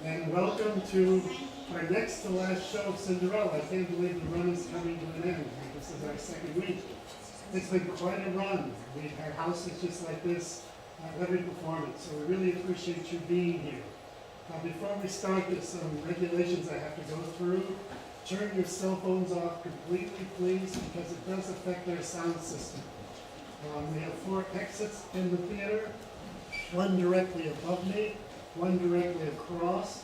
and welcome to our next to last show of Cinderella. I can't believe the run is coming to an end. This is our second week. It's been quite a run. We've had houses just like this at every performance, so we really appreciate you being here. Now, before we start, there's some regulations I have to go through. Turn your cell phones off completely, please, because it does affect our sound system. We have 4 exits in the theater, one directly above me, one directly across,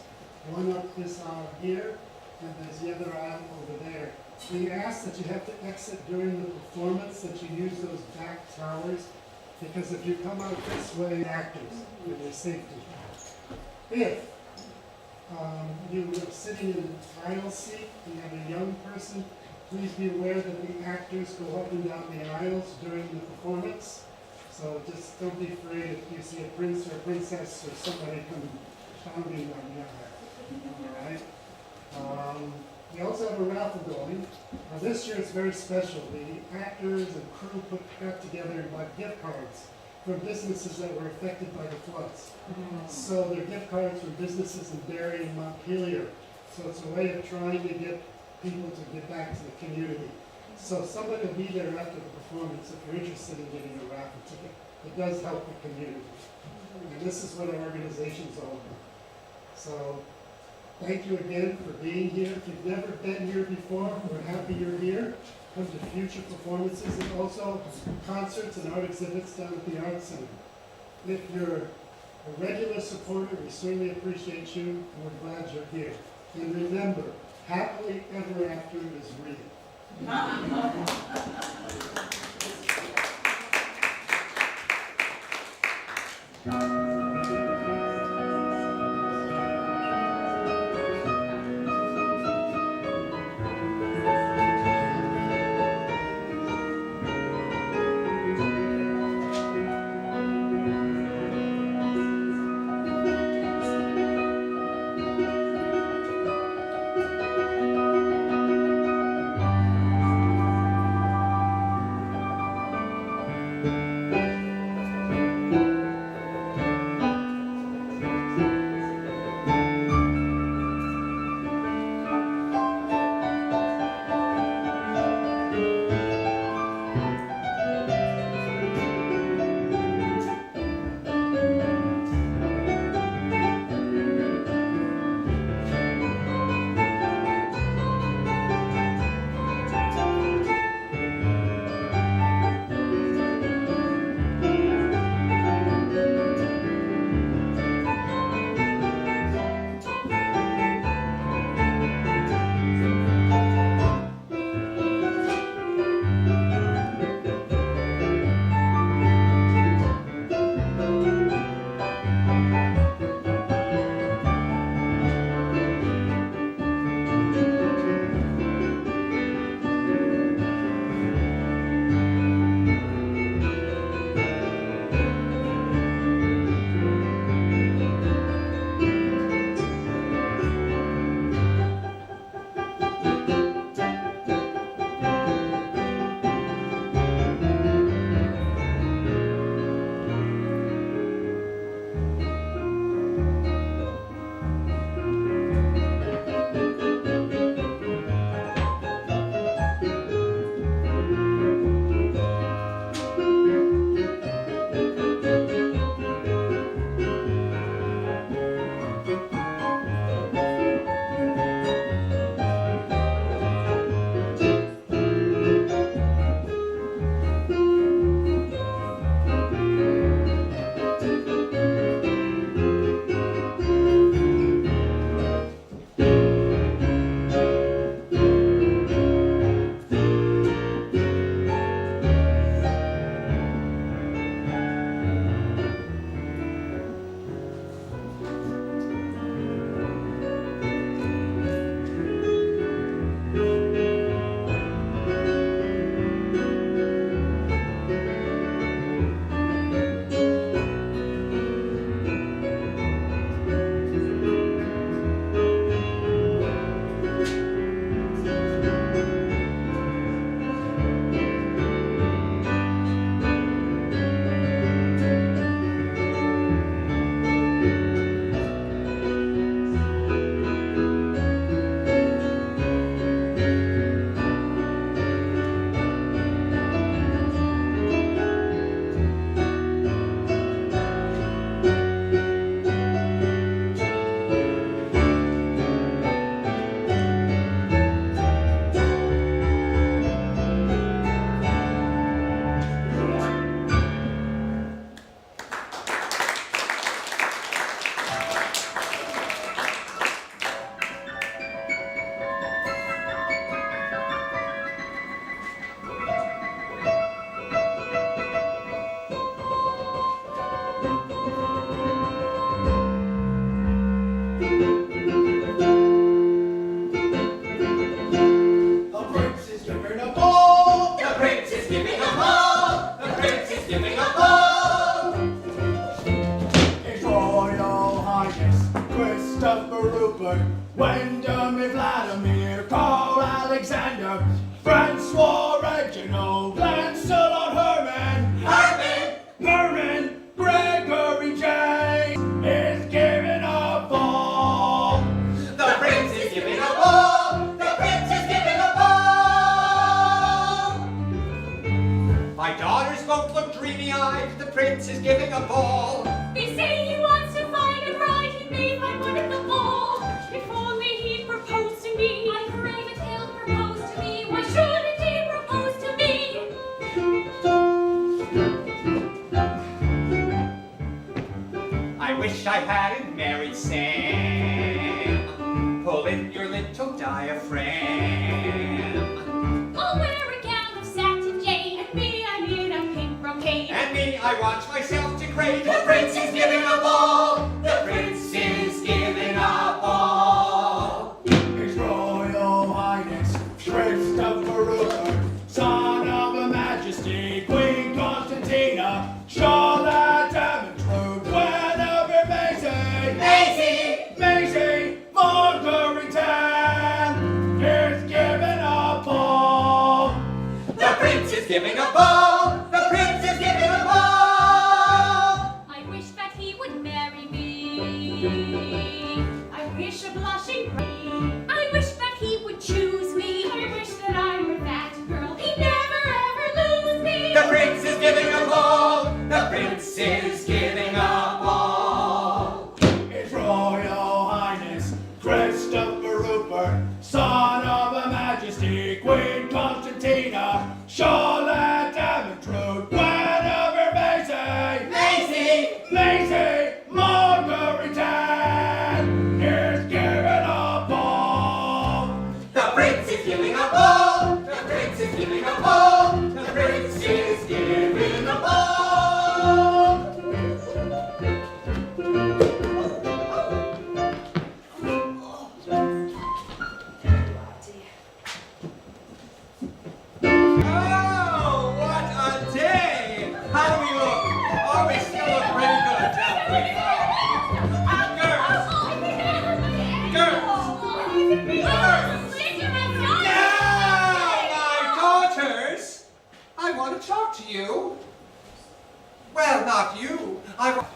one up this aisle here, and there's the other aisle over there. We ask that you have to exit during the performance, that you use those back towers, because if you come out this way, actors, for your safety. If you are sitting in an aisle seat, and you have a young person, please be aware that the actors go up and down the aisles during the performance. So just don't be afraid if you see a prince or a princess or somebody come pounding on the aisle. All right? We also have a raffle going. This year it's very special. The actors and crew got together and bought gift cards from businesses that were affected by the floods. So they're gift cards from businesses in Barry and Montpelier. So it's a way of trying to get people to get back to the community. So somebody will be there after the performance if you're interested in getting a raffle ticket. It does help the community. And this is what our organization is all about. So thank you again for being here. If you've never been here before, we're happy you're here. Come to future performances and also concerts and art exhibits down at the Art Center. If you're a regular supporter, we certainly appreciate you, and we're glad you're here. And remember, happily ever after is real. Alexander, Francois Reginald, Lancelot Herman, Gregory James is giving a ball. The prince is giving a ball. The prince is giving a ball. My daughters both look dreamy-eyed. The prince is giving a ball. They say he wants to find a bride. He may find one at the ball. If only he'd propose to me. I crave it, he'll propose to me. Why shouldn't he propose to me? I wish I hadn't married Sam. Pull in your little diaphragm. I'll wear a gown of satin jade. And me, I need a pink brocade. And me, I want myself to crave. The prince is giving a ball. The prince is giving a ball. His Royal Highness, Christopher Rupert, son of Her Majesty, Queen Constantina, Charlotte Ermentrude, Guinevere Maisie, Marguerite is giving a ball. The prince is giving a ball. The prince is giving a ball. I wish that he would marry me. I wish a blushing queen. I wish that he would choose me. I wish that I were that girl. He'd never ever lose me. The prince is giving a ball. The prince is giving a ball. His Royal Highness, Christopher Rupert, son of Her Majesty, Queen Constantina, Charlotte Ermentrude, Guinevere Maisie, Marguerite is giving a ball. The prince is giving a ball. The prince is giving a ball. The prince is giving a ball. Oh, what a day! How do we look? Oh, we still look pretty good, don't we? Now, my daughters, I want to talk to you. Well, not you. I want.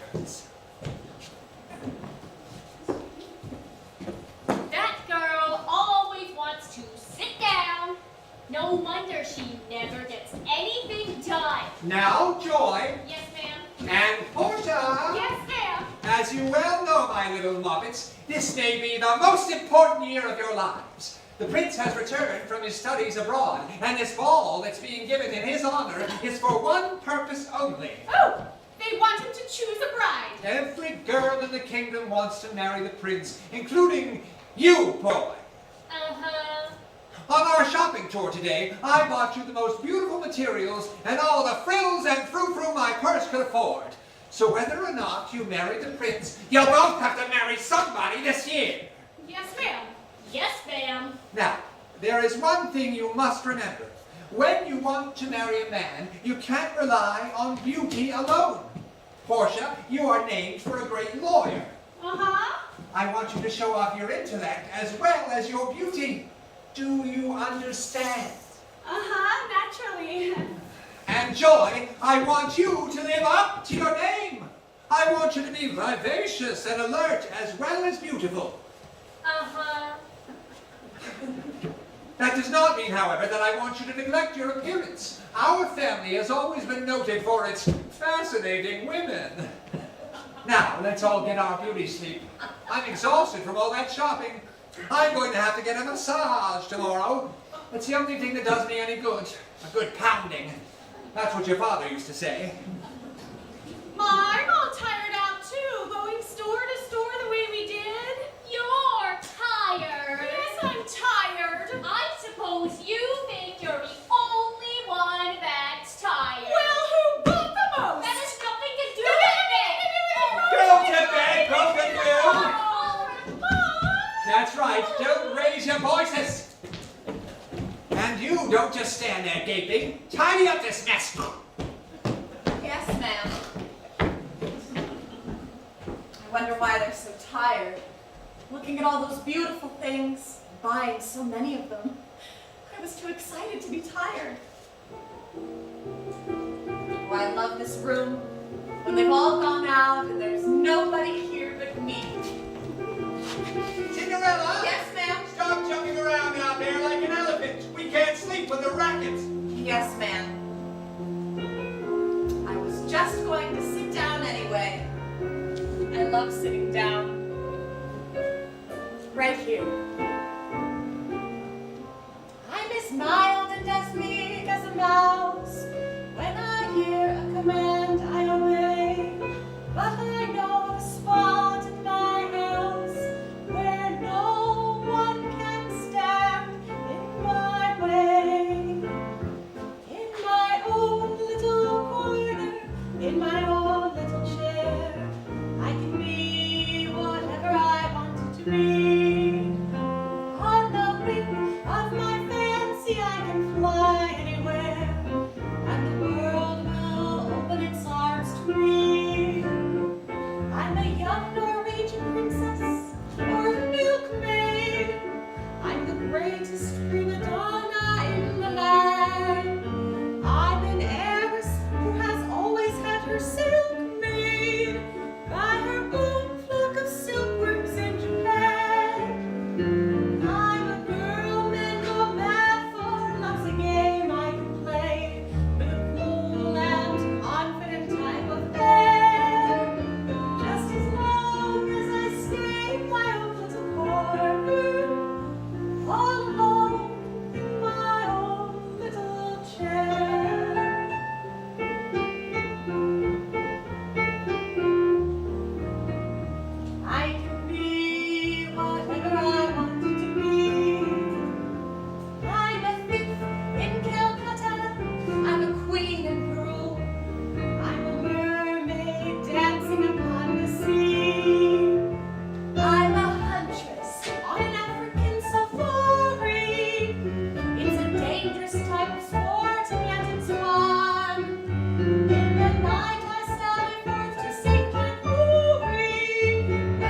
That girl always wants to sit down. No wonder she never gets anything done. Now, Joy Yes, ma'am. and Portia. Yes, ma'am. As you well know, my little Muppets, this may be the most important year of your lives. The prince has returned from his studies abroad, and this ball that's being given in his honor is for one purpose only. Oh, they want him to choose a bride. Every girl in the kingdom wants to marry the prince, including you, boy. Uh-huh. On our shopping tour today, I bought you the most beautiful materials and all the frills and frou-frou my purse could afford. So whether or not you marry the prince, you'll both have to marry somebody this year. Yes, ma'am. Yes, ma'am. Now, there is one thing you must remember. When you want to marry a man, you can't rely on beauty alone. Portia, you are named for a great lawyer. Uh-huh. I want you to show off your intellect as well as your beauty. Do you understand? Uh-huh, naturally. And Joy, I want you to live up to your name. I want you to be vivacious and alert as well as beautiful. Uh-huh. That does not mean, however, that I want you to neglect your appearance. Our family has always been noted for its fascinating women. Now, let's all get our beauty sleep. I'm exhausted from all that shopping. I'm going to have to get a massage tomorrow. It's the only thing that does me any good. A good pounding. That's what your father used to say. Ma, I'm all tired out too, going store to store the way we did. You're tired. Yes, I'm tired. I suppose you think you're the only one that's tired. Well, who got the most? That has nothing to do with it. Go to bed, both of you! That's right, don't raise your voices. And you don't just stand there gaping. Tidy up this mess. Yes, ma'am. I wonder why they're so tired. Looking at all those beautiful things, buying so many of them. this room when they've all gone out and there's nobody here but me. Cinderella! Yes, ma'am? Stop jumping around out there like an elephant. We can't sleep with the racket. Yes, ma'am. I was just going to sit down anyway. I love sitting down. Right here. I'm as mild and as meek as a mouse. When I hear a command, I obey. But I know a spot in my house where no one can stand in my way. In my own little corner, in my own little chair, I can be whatever I want to be. On the wing of my fancy, I can fly anywhere, and the world will open its arms to me. I'm a young Norwegian princess or a milkmaid. I'm the greatest prima donna in the land. I'm an heiress who has always had her silk made by her own flock of silkworms in Japan. I'm a girl men go mad for. Love's a game I can play with a cool and confident type of air. Just as long as I stay in my own little corner, all alone in my own little chair. I can be whatever I want to be. I'm a thief in Calcutta. I'm a queen in Peru. I'm a mermaid dancing upon the sea. I'm a huntress on an African safari. It's a dangerous type of sport, and yet it's fun. In the night I sally forth to seek my quarry. When I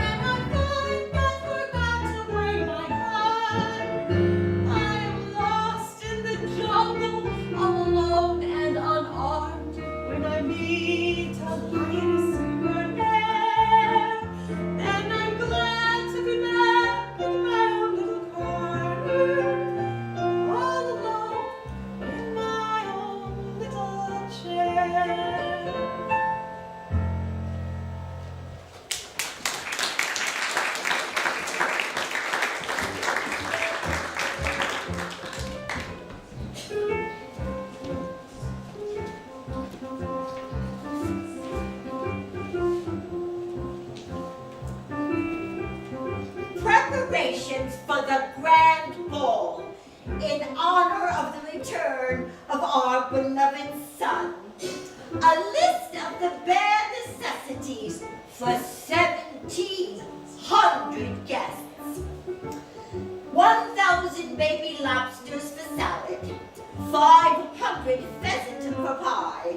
find I forgot to bring my gun, I am lost in the jungle, all alone and unarmed. When I meet a lioness in her lair, then I'm glad to be back in my own little corner, all alone in my own little chair. Preparations for the grand ball in honor of the return of our beloved son. A list of the bare necessities for 1,700 guests. 1,000 baby lobsters for salad, 500 pheasant for pie,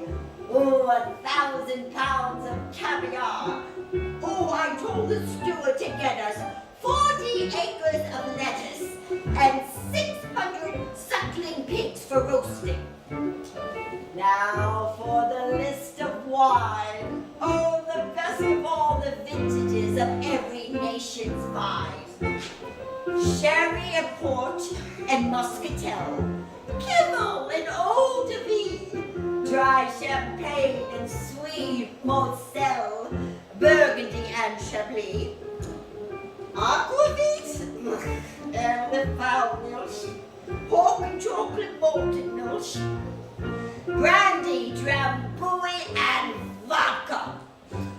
1,000 pounds of caviar. Oh, I told the steward to get us 40 acres of lettuce and 600 suckling pigs for roasting. Now for the list of wine. Oh, the best of all the vintages of every nation's vine. Sherry and port and muscatel, Kimmel and eau de vie, dry champagne and sweet Moselle, Burgundy and Chablis, aquavit and the foul milk, pork and chocolate malted milk, brandy, drambuie and vodka,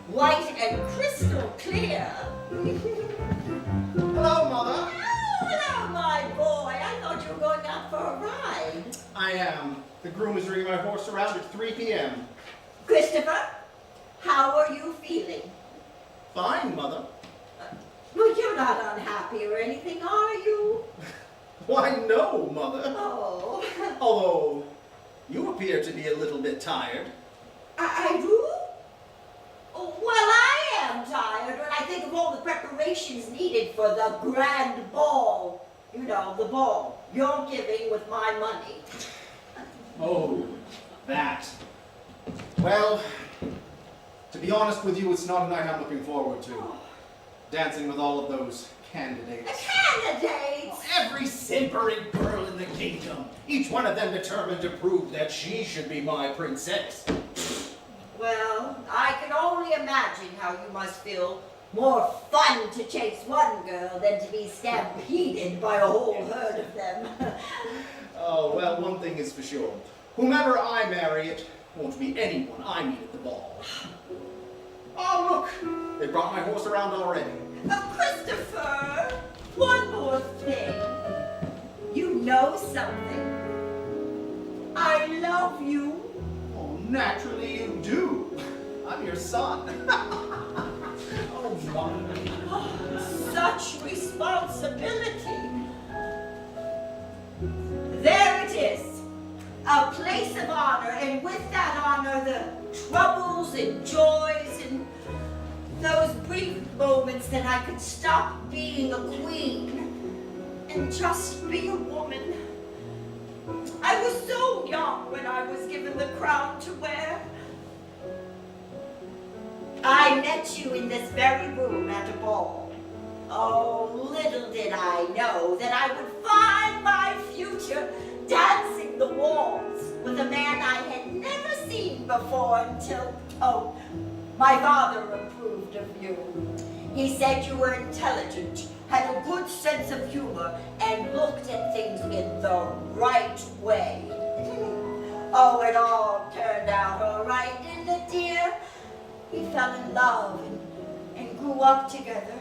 white and crystal clear. Hello, Mother. Oh, hello, my boy. I thought you were going out for a ride. I am. The groom is bringing my horse around at 3 p.m. Christopher, how are you feeling? Fine, Mother. Well, you're not unhappy or anything, are you? Why, no, Mother. Oh, Although, you appear to be a little bit tired. I do? Oh, well, I am tired when I think of all the preparations needed for the grand ball. You know, the ball you're giving with my money. Oh, that. Well, to be honest with you, it's not a night I'm looking forward to. Dancing with all of those candidates. Candidates! Every simpering girl in the kingdom. Each one of them determined to prove that she should be my princess. Well, I can only imagine how you must feel more fun to chase one girl than to be stampeded by a whole herd of them. Oh, well, one thing is for sure. Whomever I marry, it won't be anyone I meet at the ball. Oh, look! They brought my horse around already. Christopher, one more thing. You know something. I love you. Oh, naturally you do. I'm your son. Oh, my. Such responsibility. There it is. A place of honor, and with that honor, the troubles and joys and those brief moments that I could stop being a queen and just be a woman. I was so young when I was given the crown to wear. I met you in this very room at a ball. Oh, little did I know that I would find my future dancing the waltz with a man I had never seen before until, my father approved of you. He said you were intelligent, had a good sense of humor, and looked at things in the right way. Oh, it all turned out all right, didn't it, dear? We fell in love and grew up together.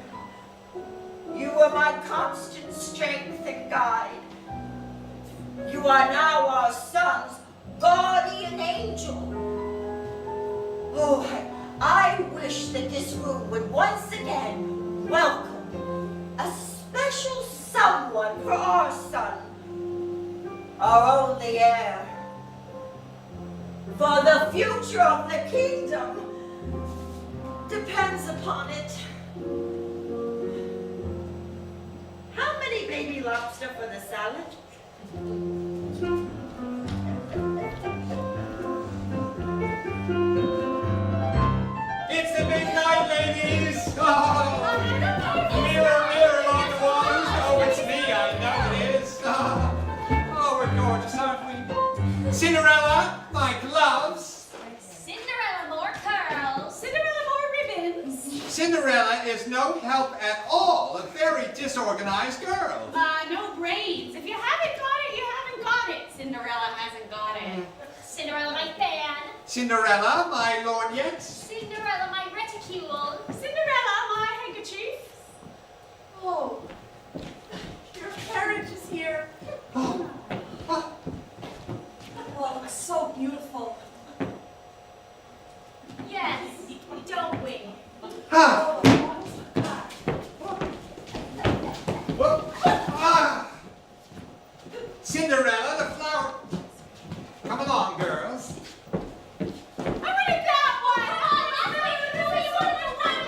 You were my constant strength and guide. You are now our son's guardian angel. Oh, I wish that this room would once again welcome a special someone for our son, our only heir. For the future of the kingdom depends upon it. How many baby lobster for the salad? It's the big night, ladies! Oh, mirror, mirror on the wall, who knows it's me? I know it is. Oh, we're gorgeous, aren't we? Cinderella, my gloves. Cinderella, more curls. Cinderella, more ribbons. Cinderella is no help at all, a very disorganized girl. No braids. If you haven't got it, you haven't got it. Cinderella hasn't got it. Cinderella, my fan. Cinderella, my lorgnette. Cinderella, my reticule. Cinderella, my handkerchief. Oh, your carriage is here. Oh, oh, Oh, it looks so beautiful. Yes, don't we? ah, Oh, ah. Cinderella, the flower. Come along, girls. I wanted that one.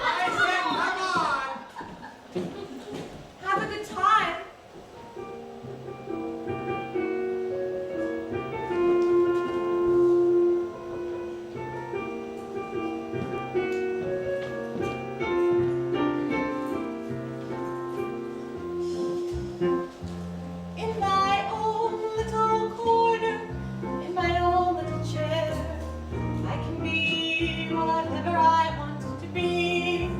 I said, come on. have a good time. In my own little corner, in my own little chair, I can be whatever I want to be.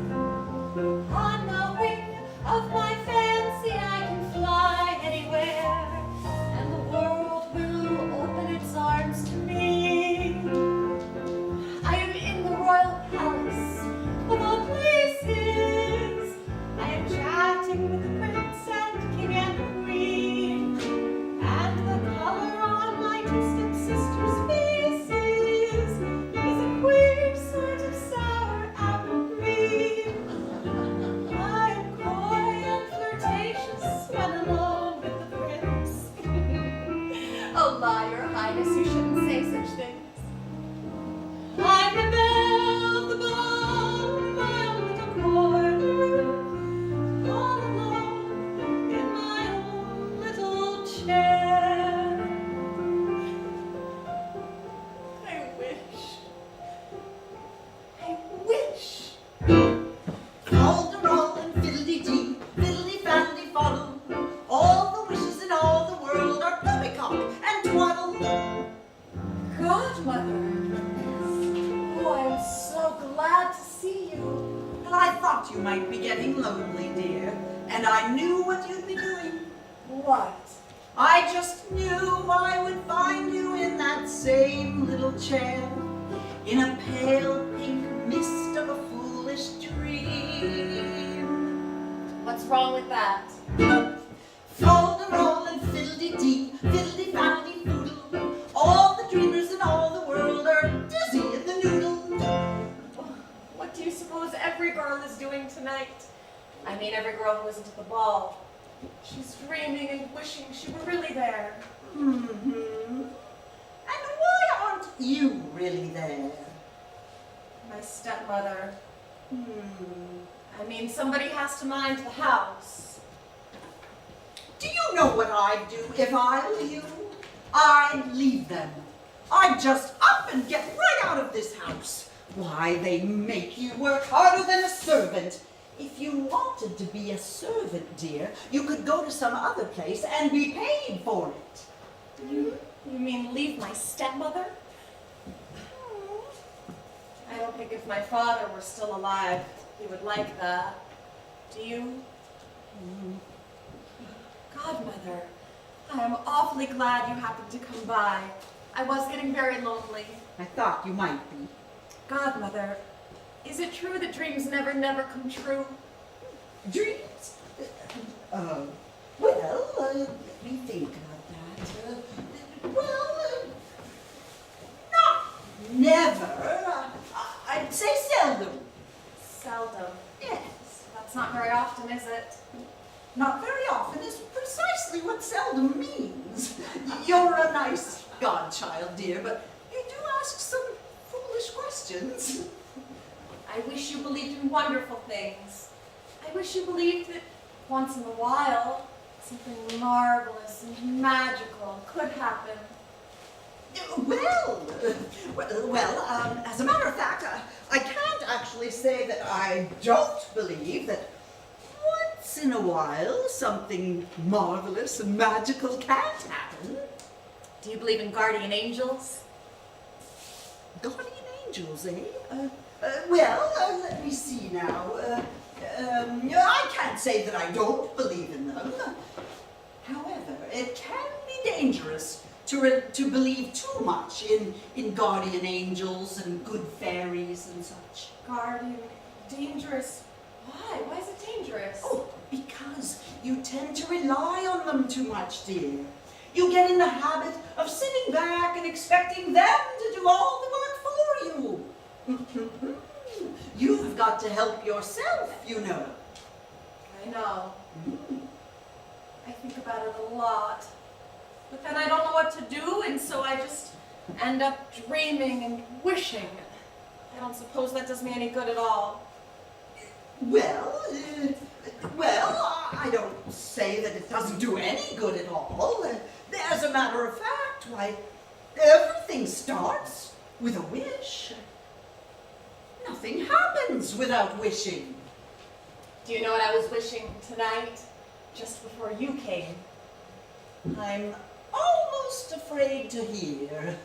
On the wing of my fancy, I can fly anywhere, and the world will open its arms to me. I am in the royal palace of all places. I am chatting with the prince and king and queen, and the color on my two stepsisters' faces is a queer sort of sour apple green. I am coy and flirtatious when alone with the prince. Oh my, your highness, you shouldn't say such things. I'm the belle of the ball in my own little corner, all alone in my own little chair. I wish thought you might be getting lonely, dear, and I knew what you'd be doing. What? I just knew I would find you in that same little chair, in a pale pink mist of a foolish dream. What's wrong with that? Fol-de-rol and fiddle-dee-dee, fiddle-dee-faddle-dee-foodle, all the dreamers in all the world are dizzy in the noodle. What do you suppose every girl is doing tonight? I mean, every girl who isn't at the ball. She's dreaming and wishing she were really there. Mm-hmm. And why aren't you really there? My stepmother. Hmm. I mean, somebody has to mind the house. Do you know what I'd do if I were you? I'd leave them. I'd just up and get right out of this house. Why, they make you work harder than a servant. If you wanted to be a servant, dear, you could go to some other place and be paid for it. You mean leave my stepmother? I don't think if my father were still alive, he would like that. Do you? Godmother, I am awfully glad you happened to come by. I was getting very lonely. I thought you might be. Godmother, is it true that dreams never come true? Dreams? Let me think about that. Not never. I'd say seldom. Seldom. Yes. That's not very often, is it? Not very often is precisely what seldom means. You're a nice godchild, dear, but you do ask some foolish questions. I wish you believed in wonderful things. I wish you believed that once in a while, something marvelous and magical could happen. As a matter of fact, I can't actually say that I don't believe that once in a while something marvelous and magical can't happen. Do you believe in guardian angels? Guardian angels, eh? Let me see now. I can't say that I don't believe in them. However, it can be dangerous to believe too much in guardian angels and good fairies and such. Guardian, dangerous. Why? Why is it dangerous? Oh, because you tend to rely on them too much, dear. You get in the habit of sitting back and expecting them to do all the work for you. You've got to help yourself, you know. I know. I think about it a lot. But then I don't know what to do, and so I just end up dreaming and wishing. I don't suppose that does me any good at all. I don't say that it doesn't do any good at all. As a matter of fact, why, everything starts with a wish. Nothing happens without wishing. Do you know what I was wishing tonight, just before you came? I'm almost afraid to hear.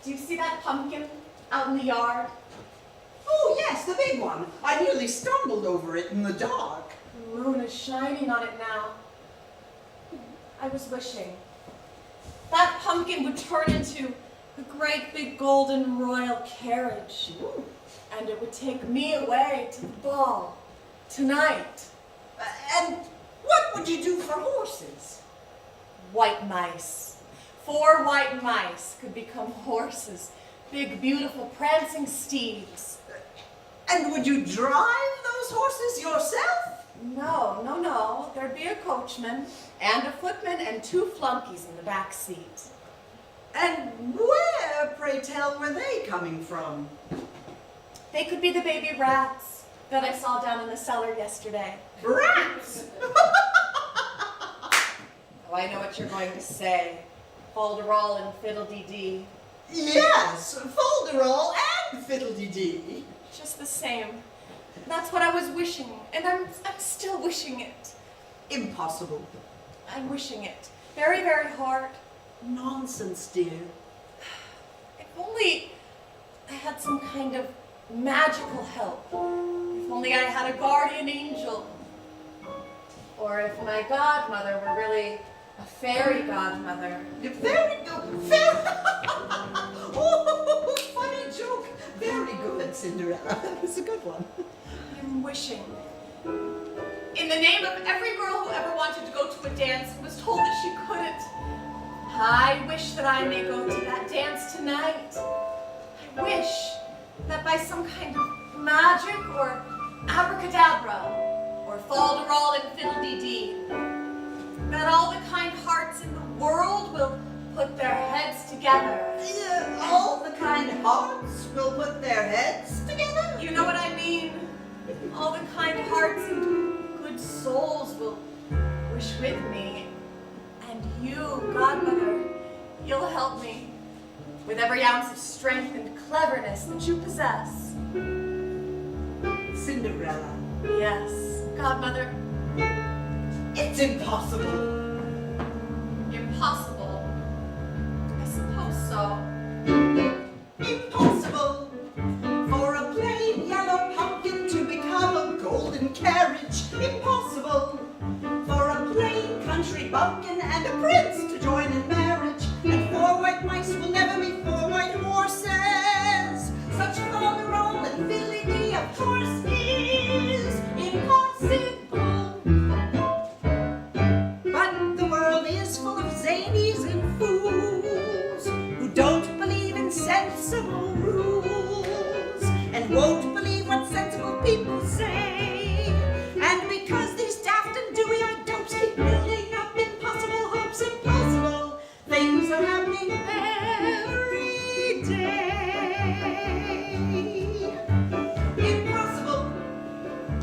Do you see that pumpkin out in the yard? Oh, yes, the big one. I nearly stumbled over it in the dark. The moon is shining on it now. I was wishing that pumpkin would turn into a great big golden royal carriage. Ooh. And it would take me away to the ball tonight. And what would you do for horses? White mice. 4 white mice could become horses. Big, beautiful, prancing steeds. And would you drive those horses yourself? No. There'd be a coachman and a footman and 2 flunkies in the back seat. And where, pray tell, were they coming from? They could be the baby rats that I saw down in the cellar yesterday. Rats! Oh, I know what you're going to say. Fol-de-rol and fiddle-dee-dee. Yes, fol-de-rol and fiddle-dee-dee. Just the same. That's what I was wishing, and I'm still wishing it. Impossible. I'm wishing it. Very, very hard. Nonsense, dear. If only I had some kind of magical help. If If only I had a guardian angel. Or if my godmother were really a fairy godmother. Very good. Very... Oh, funny joke. Very good, Cinderella. That was a good one. I'm wishing. In the name of every girl who ever wanted to go to a dance and was told that she couldn't, I wish that I may go to that dance tonight. I wish that by some kind of magic or abracadabra or falderall and fiddle-dee-dee, that all the kind hearts in the world will put their heads together. All the kind hearts will put their heads together? You know what I mean? All the kind hearts and good souls will wish with me. And you, Godmother, you'll help me with every ounce of strength and cleverness that you possess. Cinderella. Yes, Godmother. It's impossible. Impossible. I suppose so. Impossible for a plain yellow pumpkin to become a golden carriage. Impossible for a plain country bumpkin and a prince to join in marriage. And 4 white mice will never meet 4 white horses. Such folderol and fiddly-dee, of course, is impossible. But the world is full of zanies and fools who don't believe in sensible rules and won't believe what sensible people say. And because these daft and dewy-eyed dopes keep building up impossible hopes, impossible things are happening every day. Impossible.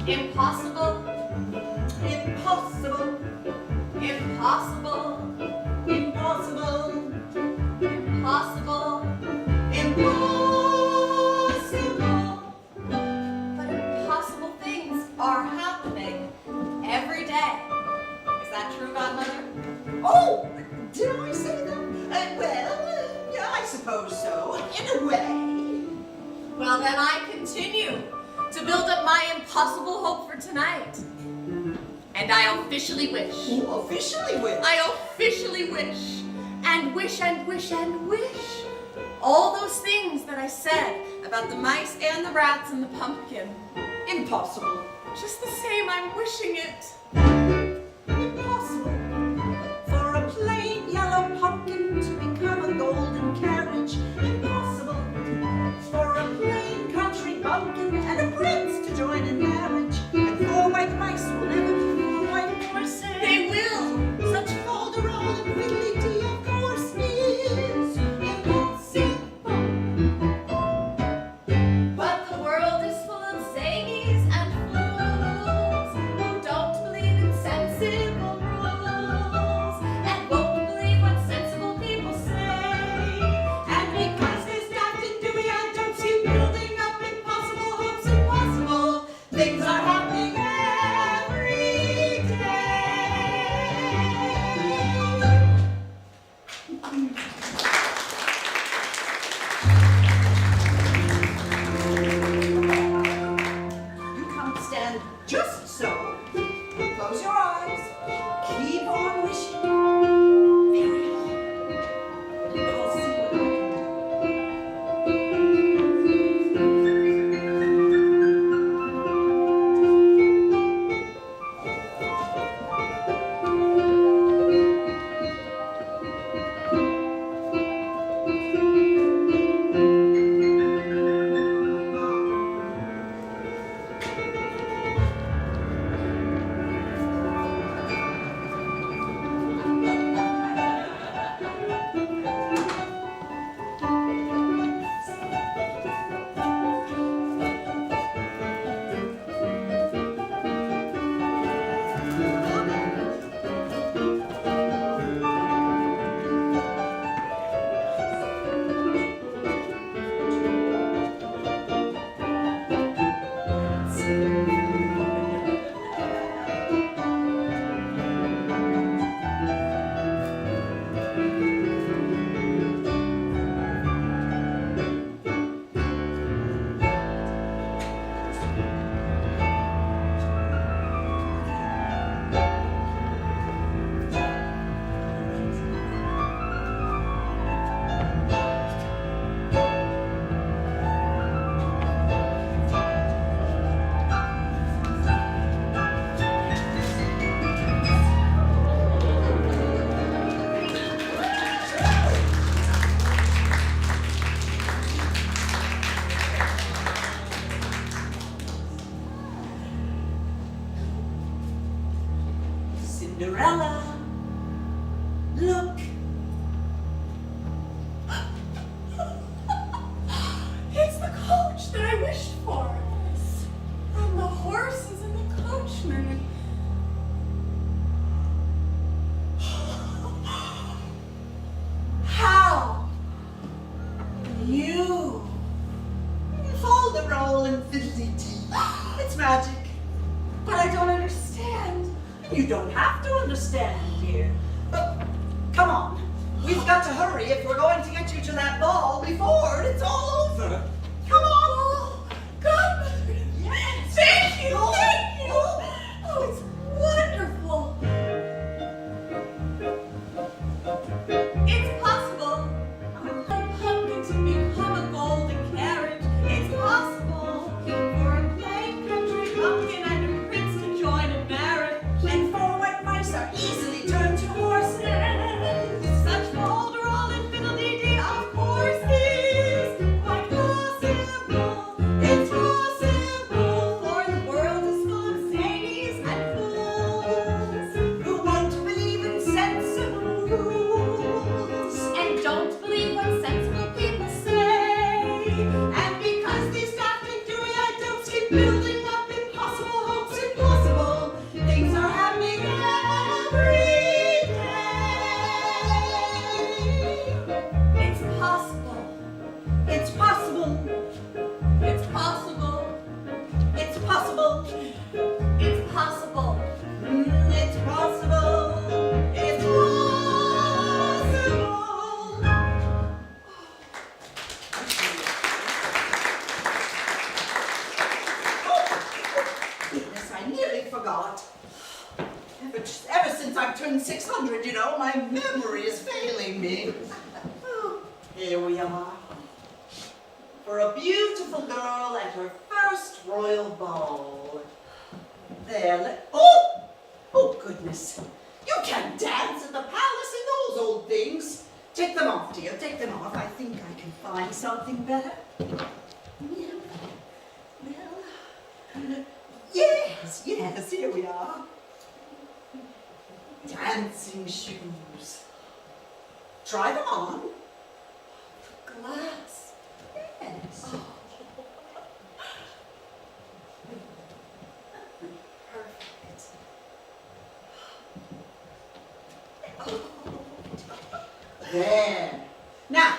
Impossible. Impossible. Impossible. Impossible. Impossible. Impossible. But impossible things are happening every day. Is that true, Godmother? Oh, did I say that? Yeah, I suppose so, in a way. Well, then I continue to build up my impossible hope for tonight. And I officially wish. Who officially wins? I officially wish. And wish and wish and wish. All those things that I said about the mice and the rats and the pumpkin. Impossible. Just the same, I'm wishing it. Impossible for a plain yellow pumpkin to become a golden carriage. Impossible for a plain country bumpkin and a prince to join in marriage. And 4 white mice will never be 4 white horses. They will. Such folderol and fiddly-dee, of course, is impossible. But the world is full of zanies and fools who don't believe in You don't have to understand, dear. But come on. We've got to hurry if we're going to get you to that ball before it's all over. Come on. Godmother! Yes. Thank you! Thank you! Oh, it's wonderful! It's possible for a pumpkin to become a golden carrot. It's possible for a plain country pumpkin and a prince to join a marriage. And four white mice are easily turned to horses. Such folderol and fiddle-dee-dee, of course, is quite possible. It's possible, for the world is full of zanies and fools Who won't believe in sensible rules. And don't believe what sensible people say. And because these daftly dewy-eyed dopes keep building up impossible hopes, impossible things are happening every day. It's possible. It's possible. It's possible. It's possible. It's possible. It's possible. It's Goodness, I nearly forgot. Ever since I've turned 600, you know, my memory is failing me. Oh, here we are. For a beautiful girl at her first royal ball. There, oh goodness. You can't dance at the palace in those old things. Take them off, dear, take them off. I think I can find something better. Yeah. Well, yes, here we are. Dancing shoes. Try them on. Glass. Yes. There. Now,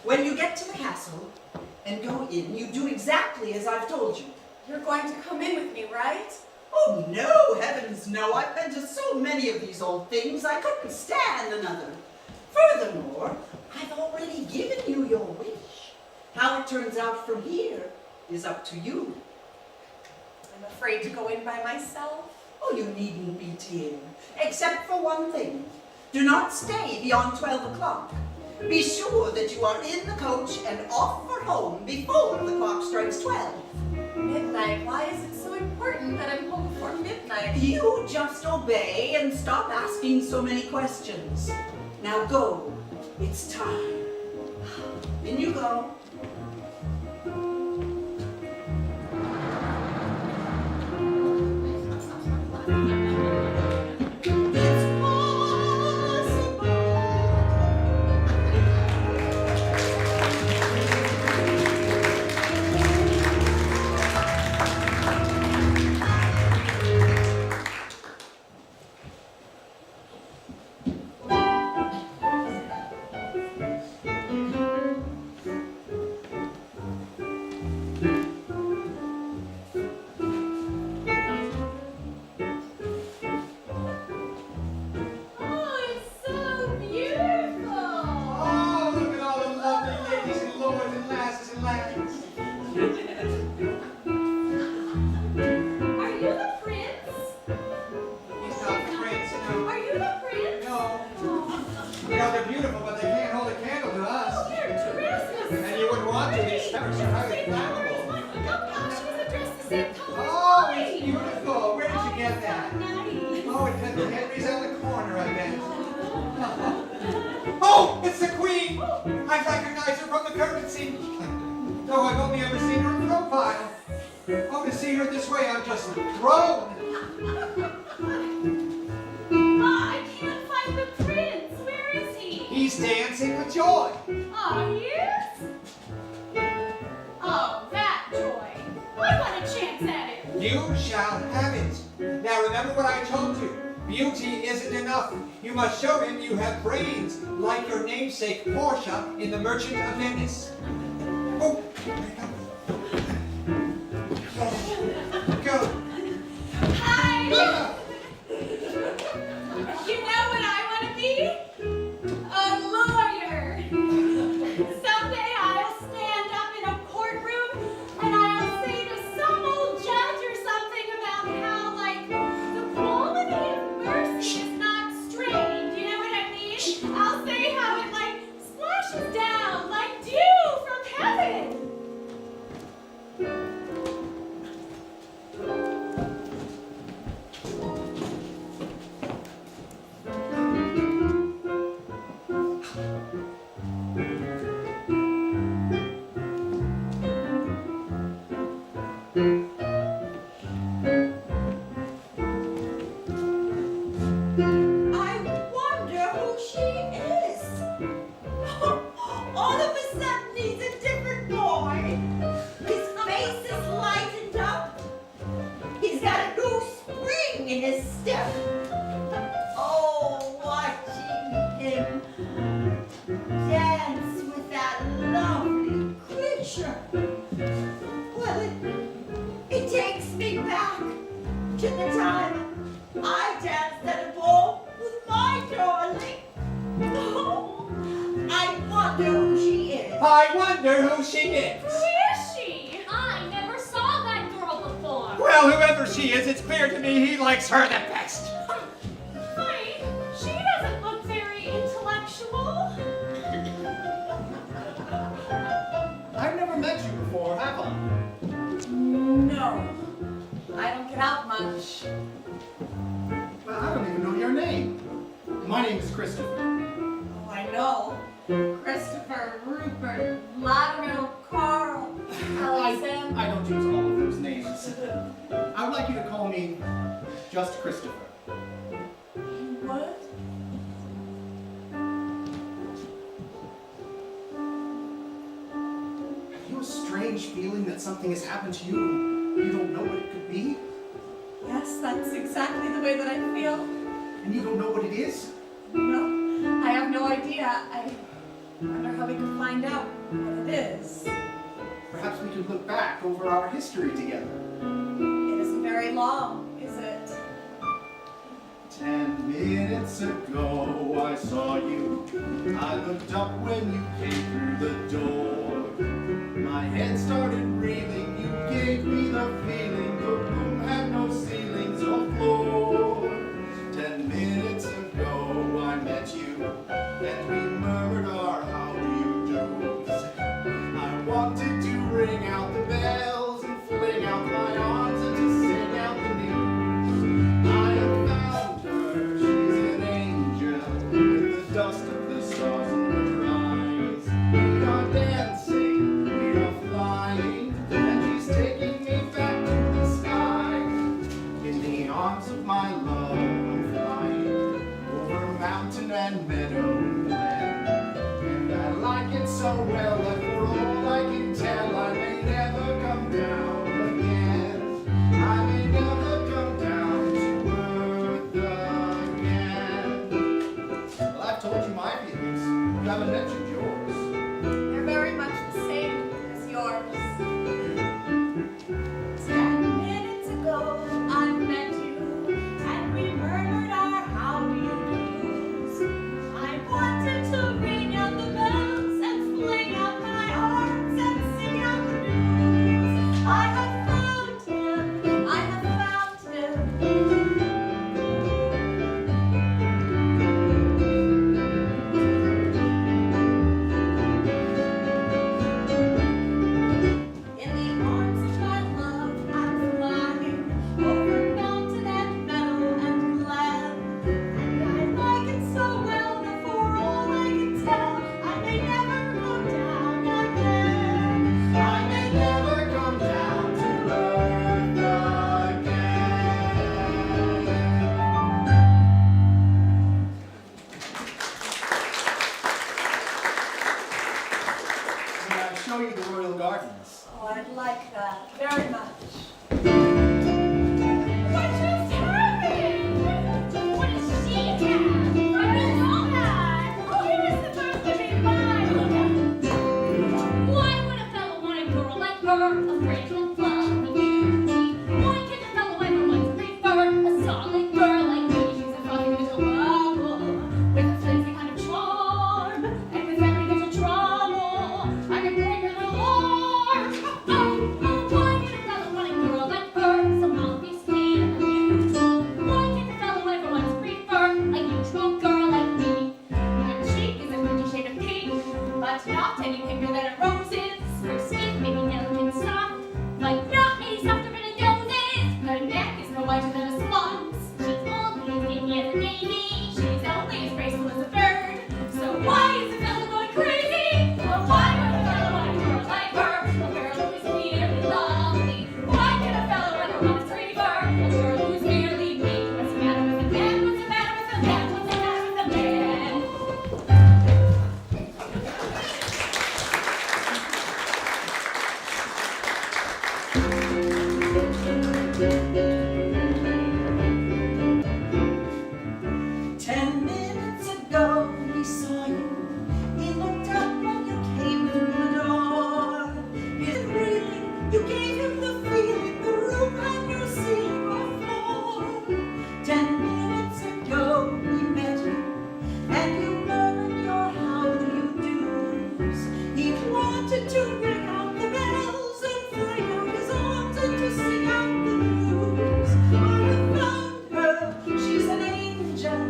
when you get to the castle and go in, you do exactly as I've told you. You're going to come in with me, right? Oh, no, heavens no. I've been to so many of these old things, I couldn't stand another. Furthermore, I've already given you your wish. How it turns out from here is up to you. I'm afraid to go in by myself. Oh, you needn't be, dear. Except for one thing. Do not stay beyond 12 o'clock. Be sure that you are in the coach and off for home before the clock strikes 12. Midnight? Why is it so important that I'm home before midnight? You just obey and stop asking so many questions. Now go. It's time. In you go. Oh, it's the Queen! I recognize her from the currency. Though I've only ever seen her in profile. Oh, to see her this way, I'm just thrown. I can't find the prince. Where is he? He's dancing with joy. Oh, he is? Oh, that joy. I want a chance at it. You shall have it. Now remember what I told you. Beauty isn't enough. You must show him you have brains, like your namesake Portia in The Merchant of Venice. Oh, go. Hi. All of a sudden, he's a different boy. His face is lightened up. He's got a new spring in his step. Oh, watching him dance with that lovely creature. Well, it takes me back to the time I danced at a ball with my darling. Oh, I wonder who she is. I wonder who she is. Who is she? I never saw that girl before. Well, whoever she is, it's clear to me he likes her the best. Honey, she doesn't look very intellectual. I've never met you before, have I? No, I don't get out much. Well, I don't even know your name. My name is Christopher. Oh, I know. Christopher, Rupert, Latimer, Carl, Alexander. I don't use all of those names. I would like you to call me just Christopher. What? Have you a strange feeling that something has happened to you and you don't know what it could be? Yes, that's exactly the way that I feel. And you don't know what it is? No, I have no idea. I wonder how we could find out what it is. Perhaps we could look back over our history together. It isn't very long, is it? 10 minutes ago I saw you. I looked up when you came through the door. My head started reeling. You gave me the feeling the room had no ceilings or floor. 10 minutes ago I met you, and we murmured our how do you do's. I wanted to ring out the bells and fling out my arms and to sing out the news. I have found her, she's an angel with the dust of the stars in her eyes. We are dancing, we are flying, and she's taking me back to the sky. In the arms of my love I'm flying over mountain and meadow and glen. And I like it so well that for all I can tell I may never come down again. I may never come down to earth again. Well, I've told you my feelings. You haven't mentioned yours. They're very much the same as yours. 10 minutes ago, I met you, and we murmured our how do you do's. I wanted to ring out the bells and fling out my arms and sing out the news. I have found him, I have found him. In the arms of my love, I'm flying over mountain and meadow and glen. And I like it so well that for all I can tell, I may never come down again. I may never come down to earth again. May I show you the royal gardens? Oh, I'd like that very much. What just happened? What does she have? I don't know that. Oh, here is the first living Bible. Why would a fellow want a girl like her, a fragrant flower of beauty? Why can't a fellow ever want to prefer a solid girl like me? She's a fluffy little bubble with a flimsy kind of charm, and with very little trouble, I can break her little arm. Oh, why can't a fellow want a girl like her, so healthy, sweet, and unusual? Why can't a fellow ever want to prefer a usual girl like me? Her cheek is a pretty shade of pink, but not any pinker than a rose's. Her skin may be delicate and soft, but not any softer than a noses. Her neck is no whiter than a swan's. She's always dainty as a daisy. She's only as graceful as a bird. So why is the fellow going crazy? Or why would a fellow want a girl like her? A girl who is merely lovely. Why can a fellow ever want to prefer a girl who is merely me? What's the matter with a man? What's the matter with a man? What's the matter with a man? wanted to ring out the bells and fling out his arms and to sing out the news. I have found her, she's an angel,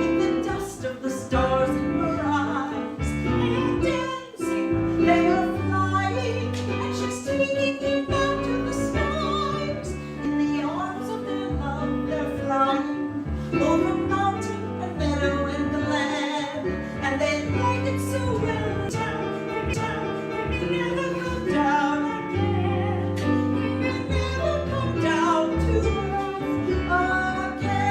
in the dust of the stars in her eyes. They are dancing, they are flying, and she's taking them back to the skies. In the arms of their love they're flying, over mountain and meadow and glen, and they like it so well. Down, they may never come down again. They may never come down to earth again.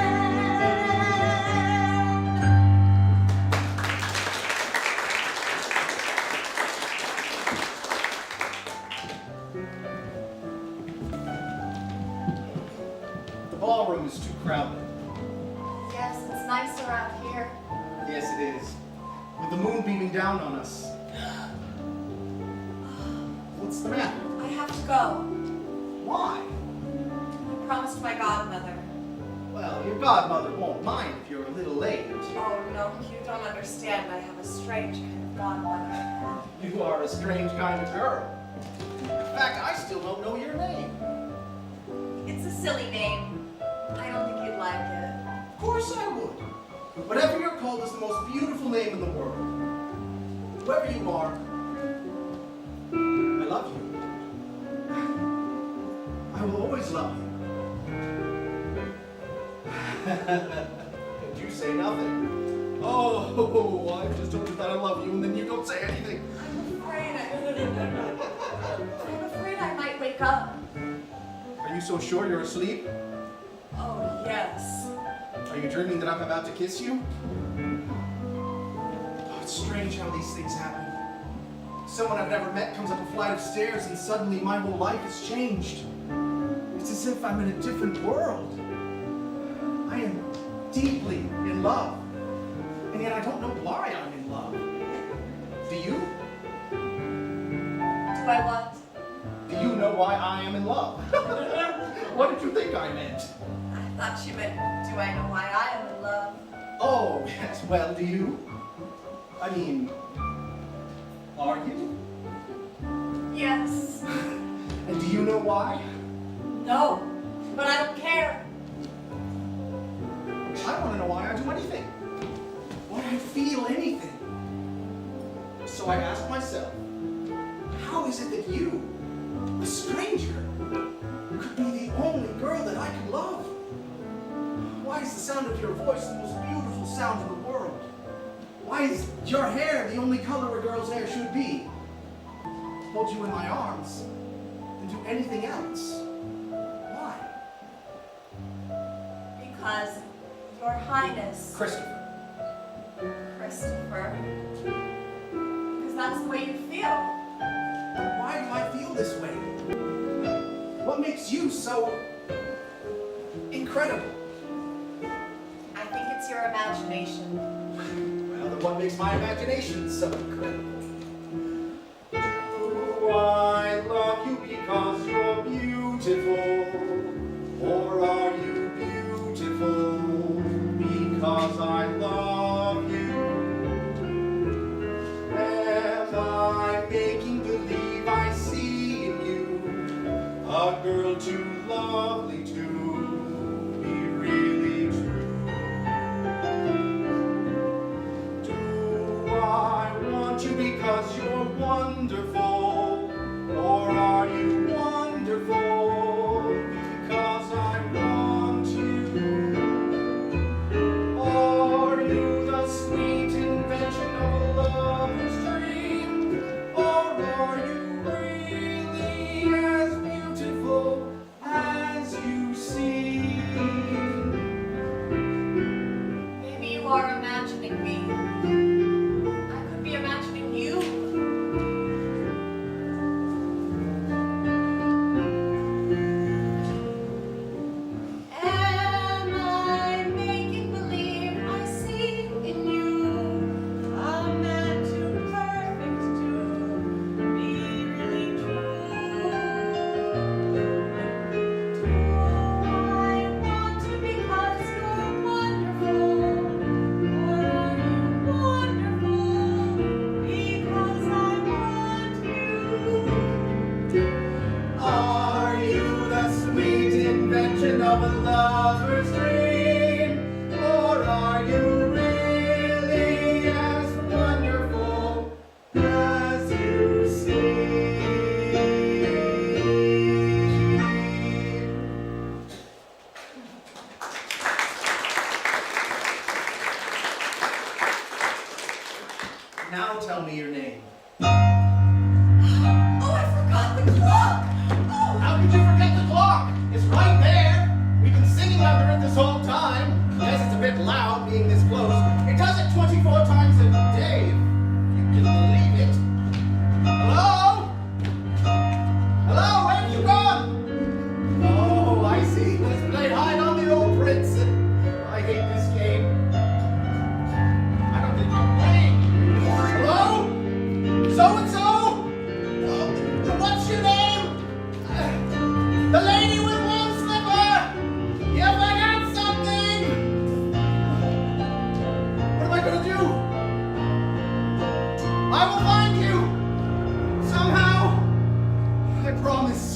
The ballroom is too crowded. Yes, it's nicer out here. Yes, it is. With the moon beaming down on us. What's the matter? I have to go. Why? I promised my godmother. Well, your godmother won't mind if you're a little late. Oh, no, you don't understand. I have a strange kind of godmother. You are a strange kind of girl. In fact, I still don't know your name. It's a silly name. I don't think you'd like it. Of course I would. Whatever you're called is the most beautiful name in the world. Whoever you are, I love you. I will always love you. And you say nothing. Oh, I just told you that I love you and then you don't say anything. I'm afraid I might wake up. Are you so sure you're asleep? Oh, yes. Are you dreaming that I'm about to kiss you? Oh, it's strange how these things happen. Someone I've never met comes up a flight of stairs and suddenly my whole life has changed. It's as if I'm in a different world. I am deeply in love. And yet I don't know why I'm in love. Do you? Do I what? Do you know why I am in love? What did you think I meant? I thought you meant, do I know why I am in love? Oh, yes, well, do you? I mean, are you? Yes. And do you know why? No. But I don't care. I want to know why I do anything. Why I feel anything. So I ask myself, how is it that you, a stranger, could be the only girl that I could love? Why is the sound of your voice the most beautiful sound in the world? Why is your hair the only color a girl's hair should be? Hold you in my arms and do anything else. Why? Because, Your Highness. Christopher. Christopher. Because that's the way you feel. Why do I feel this way? What makes you so incredible? I think it's your imagination. Well, then what makes my imagination so incredible? Do I love you because you're beautiful? Or are you beautiful because I love you? Am I making believe I see in you a girl too lovely to be really true? Do I want you because you're wonderful? Or are you wonderful because I want you? Are you the sweet invention of a lover's dream? Or are you really as beautiful as you seem? Maybe you are imagining me. I could be imagining you. of a lover's dream? Or are you really as wonderful as you seem? Now tell me your name. Oh, I forgot the clock! Oh, How could you forget the clock? It's right there. We've been singing under it this whole time. Yes, it's a bit loud being this close. It does it 24 times a day, if you can believe it. Hello? Hello, where have you gone? Oh, I see. Let's play hide on the old prince. I hate this game. I don't think you're playing. Hello? So-and-so? What's your name? The lady with one slipper! You forgot something! What am I gonna do? I will find you! Somehow! I promise.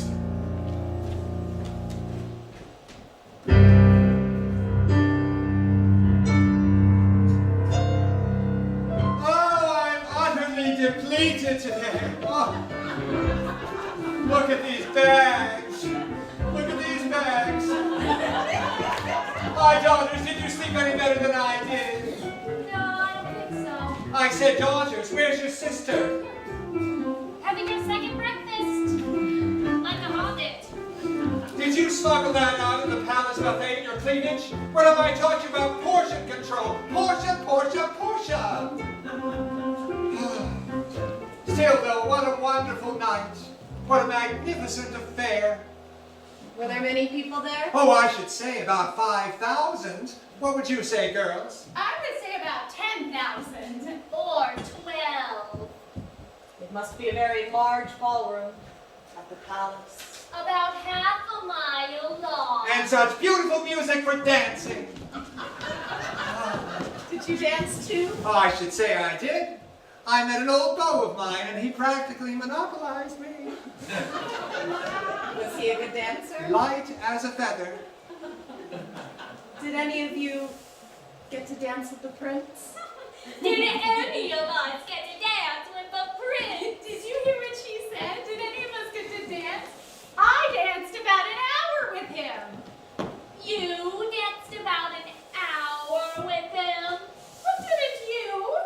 Oh, I'm utterly depleted today. Oh. Look at these bags. Look at these bags. My daughters, did you sleep any better than I did? No, I don't think so. I said daughters, where's your sister? Having your second breakfast. Like a hobbit. Did you smuggle that out of the palace buffet in your cleavage? What have I taught you about portion control? Portia, Portia, Portia! Still though, what a wonderful night. What a magnificent affair. Were there many people there? Oh, I should say about 5,000. What would you say, girls? I would say about 10,000 or 12. It must be a very large ballroom at the palace. About half a mile long. And such beautiful music for dancing. Did you dance too? Oh, I should say I did. I met an old beau of mine and he practically monopolized me. Was he a good dancer? Light as a feather. Did any of you get to dance with the prince? Did any of us get to dance with the prince? Did you hear what she said? Did any of us get to dance? I danced about an hour with him. You danced about an hour with him? But didn't you?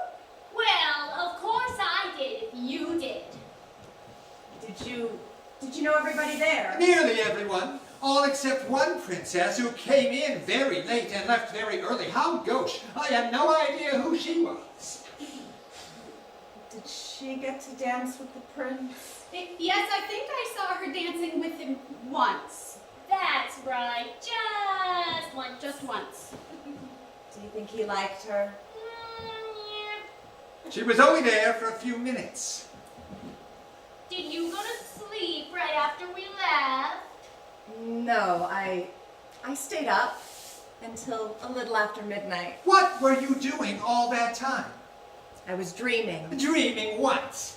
Well, of course I did if you did. Did you know everybody there? Nearly everyone. All except one princess who came in very late and left very early. How gauche. I had no idea who she was. Did she get to dance with the prince? Yes, I think I saw her dancing with him once. That's right. Just once. Do you think he liked her? Yeah. She was only there for a few minutes. Did you go to sleep right after we left? No, I stayed up until a little after midnight. What were you doing all that time? I was dreaming. Dreaming what?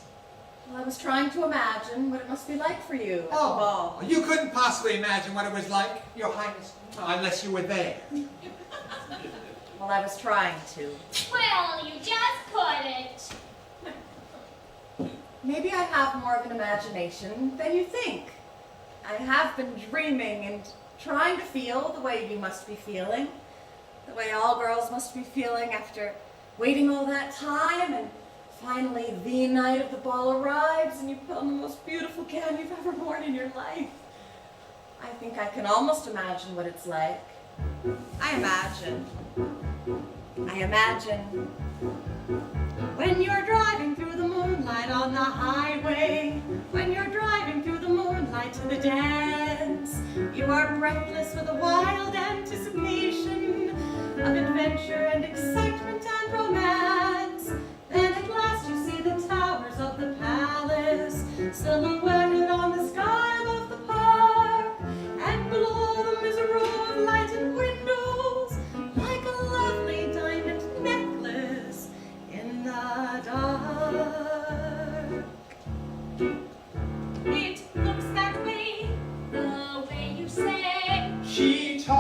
Well, I was trying to imagine what it must be like for you at the ball. You couldn't possibly imagine what it was like, Your Highness, unless you were there. Well, I was trying to. Well, you just couldn't. Maybe I have more of an imagination than you think. I have been dreaming and trying to feel the way you must be feeling, the way all girls must be feeling after waiting all that time, and finally the night of the ball arrives and you put on the most beautiful gown you've ever worn in your life. I think I can almost imagine what it's like. I imagine when you're driving through the moonlight on the highway, when you're driving through the moonlight to the dance, you are breathless with a wild anticipation of adventure and excitement and romance. Then at last you see the towers of the palace silhouetted on the sky above the park, and below them is a row of lighted windows like a lovely diamond necklace in the dark. It looks that way, the way you say. She taught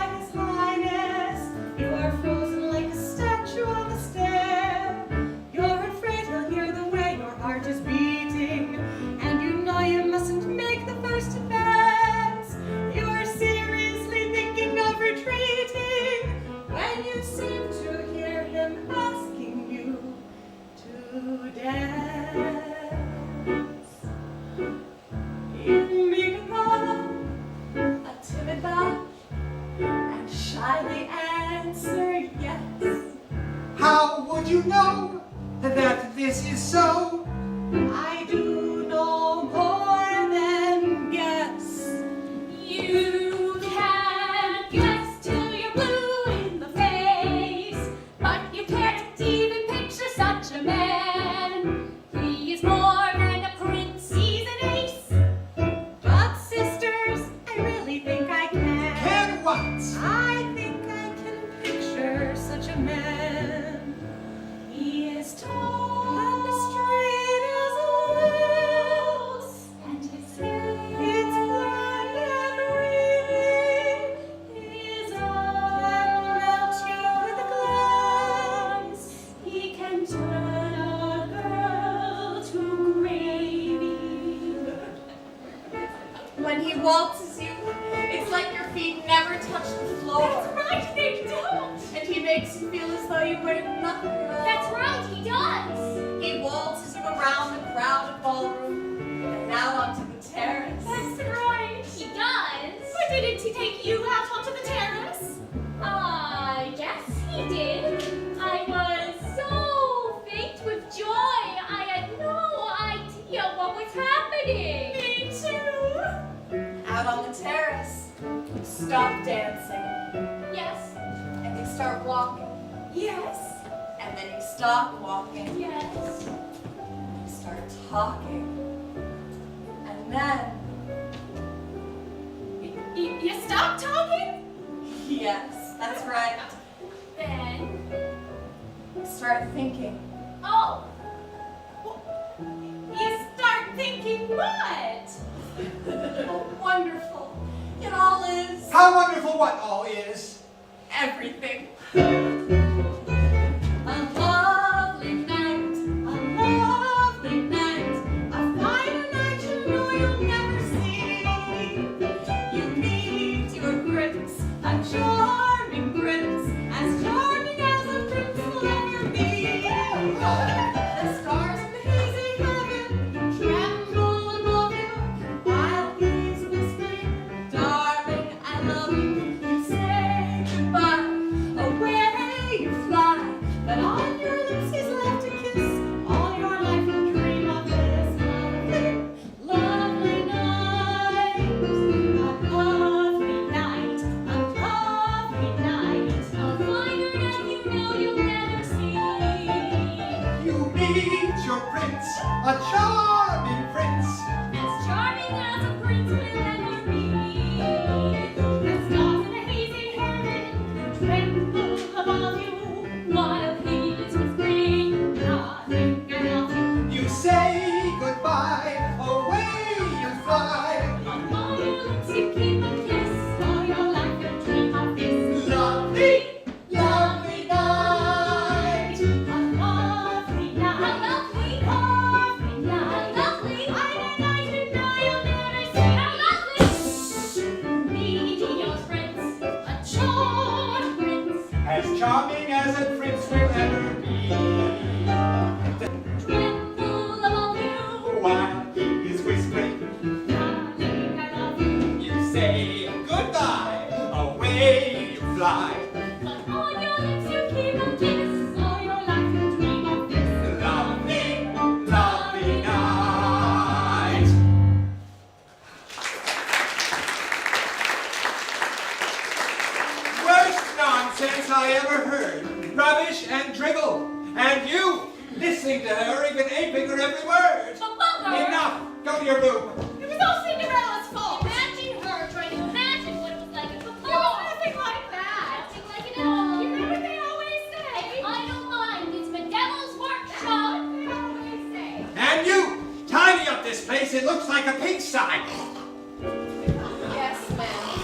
by His Highness. You are frozen like a statue on the stair. You're afraid he'll hear the way your heart is beating, and you know you mustn't make the first advance. You are seriously thinking of retreating when you seem to hear him asking you to dance. You make a timid bow and shyly answer yes. How would you know that this is so? I do no more than guess. You can guess till you're blue in the face, but you can't even picture such a man. He is more than a prince, he's an ace. But sisters, I really think I can. Can what? I think I can picture such a man. He is tall and straight as a rose, And his hair it's blonde and wavy. His eyes melt you with a glance. he can turn a girl to gravy. When he waltzes you, it's like your feet never touch the floor. That's right, they don't. And he makes you feel as though you weigh nothing at all. That's right, he does. He waltzes you around the crowded ballroom and out onto the terrace. That's right, he does. But didn't he take you out onto the terrace? I guess he did. I was so faint with joy, I had no idea what was happening. Me too. Out on the terrace, you stop dancing Yes, and you start walking. yes, And then you stop walking. yes. You start talking. And then, You stop talking? yes, that's right. Then, You start thinking. oh, you start thinking what? Oh, wonderful. It all is How wonderful what all is. everything. A lovely night, a lovely night, a finer night you know you'll never see. You meet your prince, a charming prince, as charming as a prince will ever be. The stars in the hazy heaven tremble above you while he's whispering, darling, I love you. You say goodbye. Away you fly, but on your lips he's left a kiss. All your life you dream of this lovely, lovely night. A lovely night, a lovely night. A finer night you know you'll never see. You meet your prince, a charming prince. As charming as a prince will ever be. The stars in the hazy heaven tremble above you while he is whispering, darling, I love you. You say goodbye, away you fly. On all your lips you keep a kiss. All your life you'll dream of this Lovely, lovely night. A lovely night. A lovely, lovely night. A lovely, finer night you know you'll never see. A lovely. Meet your prince, a charming prince. As charming as a prince will ever be. Tremble above you, While he is whispering, darling, I love you. you say goodbye, away you fly. But on your lips you keep a kiss. All your life you dream of this Lovely, lovely night. Worst nonsense I ever heard. Rubbish and dribble. And you, listening to her, even aping her every word. But Mother, Enough! Go to your room. it was all Cinderella's fault. Imagine her trying to imagine what it was like at the ball. It was nothing like that. Nothing like it at all. You know what they always say? I don't mind. It's the devil's workshop. They always say. And you, tidy up this place. It looks like a pigsty. Yes, ma'am.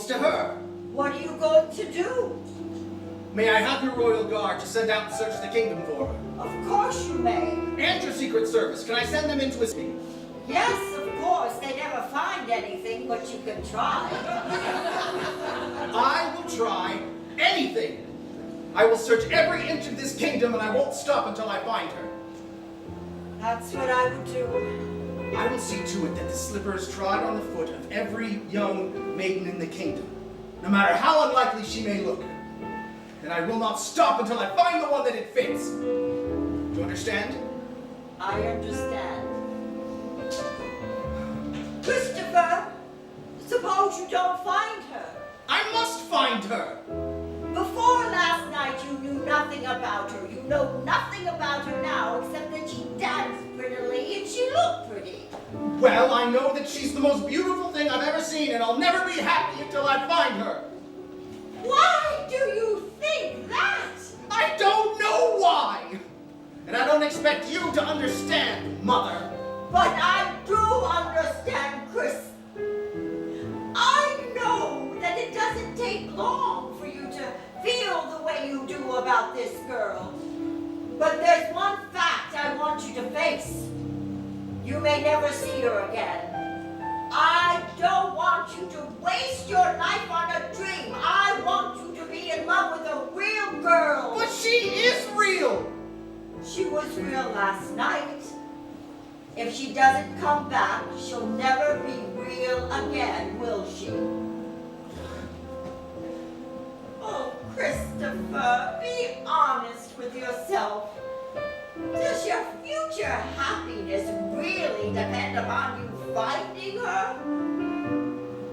belongs to her. What are you going to do? May I have your royal guard to send out and search the kingdom for her? Of course you may. And your secret service, can I send them into his... Yes, of course. They never find anything, but you can try. I will try anything. I will search every inch of this kingdom and I won't stop until I find her. That's what I would do. I will see to it that the slipper is trod on the foot of every young maiden in the kingdom, no matter how unlikely she may look. And I will not stop until I find the one that it fits. Do you understand? I understand. Christopher, suppose you don't find her. I must find her. Before last night, you knew nothing about her. You know nothing about her now, except that she danced prettily and she looked pretty. Well, I know that she's the most beautiful thing I've ever seen, and I'll never be happy until I find her. Why do you think that? I don't know why. And I don't expect you to understand, Mother. But I do understand, Chris. I know that it doesn't take long for you to feel the way you do about this girl. But there's one fact I want you to face. You may never see her again. I don't want you to waste your life on a dream. I want you to be in love with a real girl. But she is real. She was real last night. If she doesn't come back, she'll never be real again, will she? Oh, Christopher, be honest with yourself. Does your future happiness really depend upon you finding her?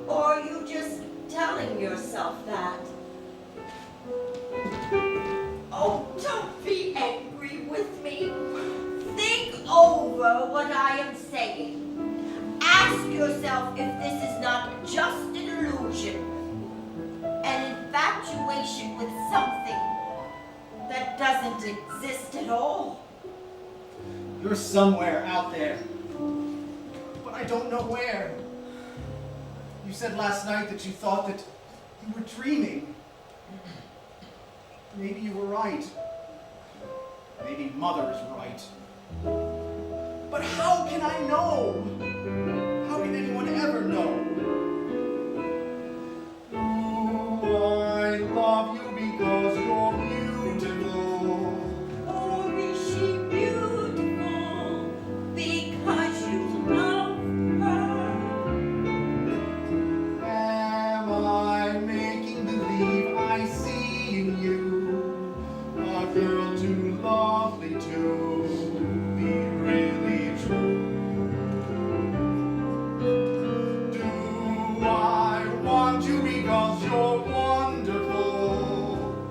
Or are you just telling yourself that? Oh, don't be angry with me. Think over what I am saying. Ask yourself if this is not just an illusion, an infatuation with something that doesn't exist at all. You're somewhere out there, but I don't know where. You said last night that you thought that you were dreaming. Maybe you were right. Maybe Mother is right. But how can I know? How can anyone ever know? Ooh, I love you because you're beautiful. Or is she beautiful because you love her? Am I making believe I see in you a girl too lovely to be really true? Do I want you because you're wonderful?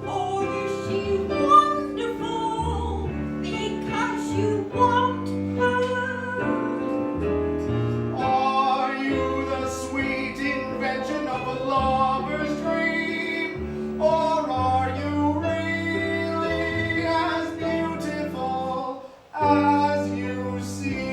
Or is she wonderful because you want her? Are you the sweet invention of a lover's dream? Or are you really as beautiful as you seem?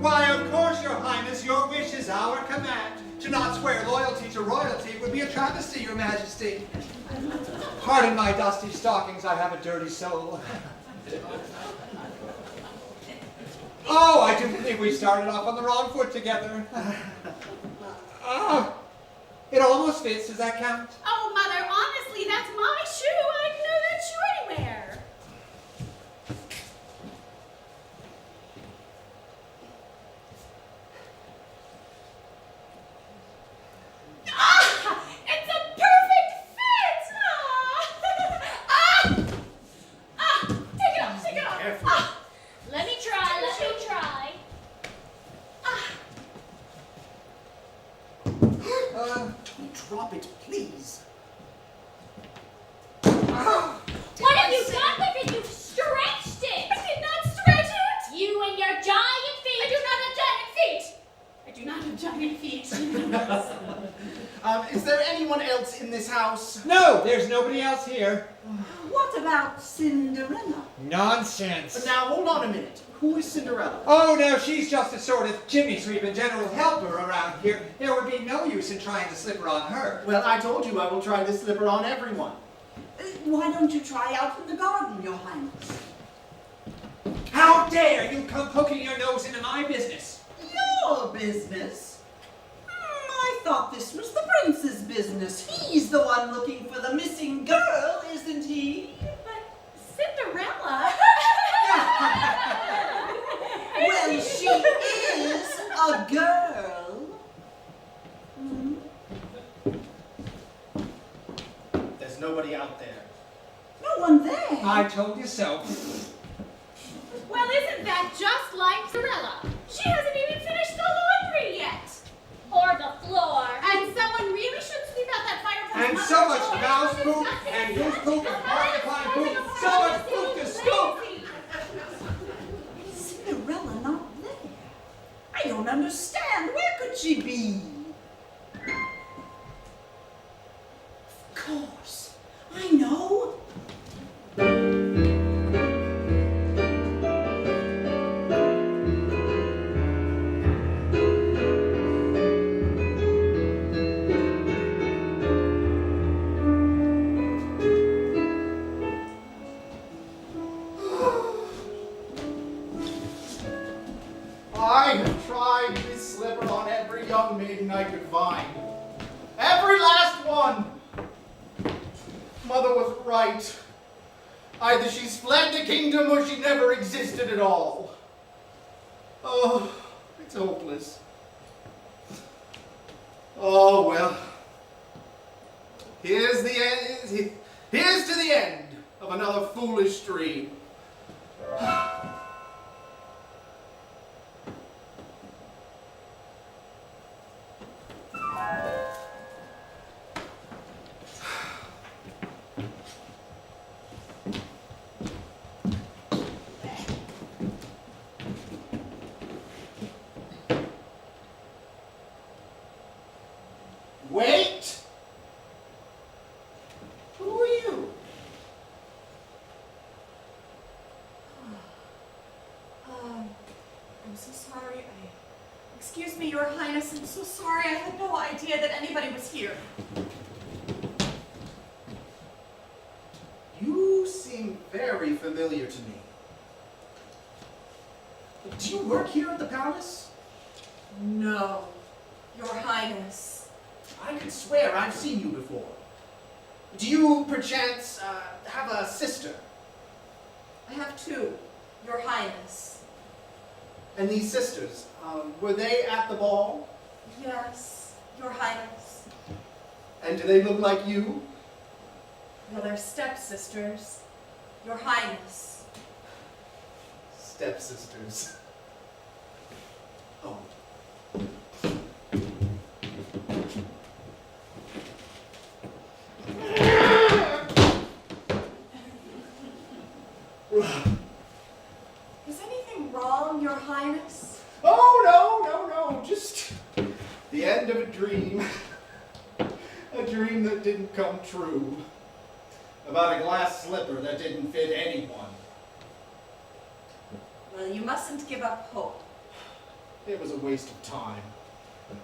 Why, of course, Your Highness, your wish is our command. To not swear loyalty to royalty would be a travesty, Your Majesty. Pardon my dusty stockings, I have a dirty soul. Oh, I do believe we started off on the wrong foot together. Oh, it almost fits, does that count? Oh, Mother, honestly, that's my shoe. I didn't know that shoe anywhere. Ah! It's a perfect fit! Ah! Ah! Take it off, take it off. Careful. Ah! Let me try, let me try. Ah! Don't drop it, please. Ah, What have you done with it? You've stretched it! I did not stretch it! You and Is there anyone else in this house? No, there's nobody else here. What about Cinderella? Nonsense. Now, hold on a minute. Who is Cinderella? Oh, no, she's just a sort of chimney sweep and general helper around here. There would be no use in trying to slip her on her. Well, I told you I will try this slipper on everyone. Why don't you try out in the garden, Your Highness? How dare you come poking your nose into my business? Your business? I thought this was the prince's business. He's the one looking for the missing girl, isn't he? But Cinderella. Well, she is a girl. There's nobody out there. No one there. I told you so. Well, isn't that just like Cinderella? She hasn't even finished the laundry yet. Or the floor. And someone really should sweep out that fireplace. And so much mouse poop and goose poop and porcupine poop. So much poop to scoop. Cinderella not there. I don't understand. Where could she be? Of course. I know. I have tried this slipper on every young maiden I could find. Every last one. Mother was right. Either she's fled the kingdom or she never existed at all. Oh, it's hopeless. Oh, well. Here's the end. Here's to the end of another foolish dream. Wait! Who are you? I'm so sorry. Excuse me, Your Highness. I'm so sorry. I had no idea that anybody was here. You seem very familiar to me. Do you work here at the palace? No, Your Highness. I could swear I've seen you before. Do you, perchance, have a sister? I have two, Your Highness. And these sisters, were they at the ball? Yes, Your Highness. And do they look like you? Well, they're stepsisters, Your Highness. Stepsisters. Oh. Is anything wrong, Your Highness? Oh, no, just the end of a dream. A dream that didn't come true. About a glass slipper that didn't fit anyone. Well, you mustn't give up hope. It was a waste of time.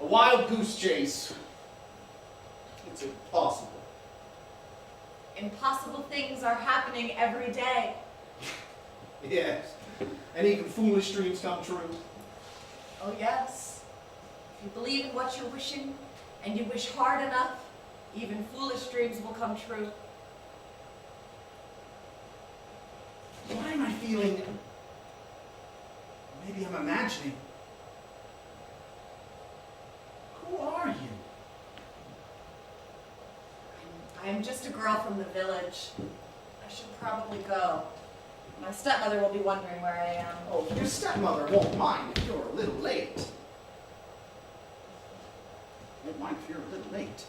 A wild goose chase. It's impossible. Impossible things are happening every day. Yes. And even foolish dreams come true. Oh, yes. If you believe in what you're wishing, and you wish hard enough, even foolish dreams will come true. Why am I feeling... Maybe I'm imagining. Who are you? I'm just a girl from the village. I should probably go. My stepmother will be wondering where I am. Oh, your stepmother won't mind if you're a little late. Won't mind if you're a little late.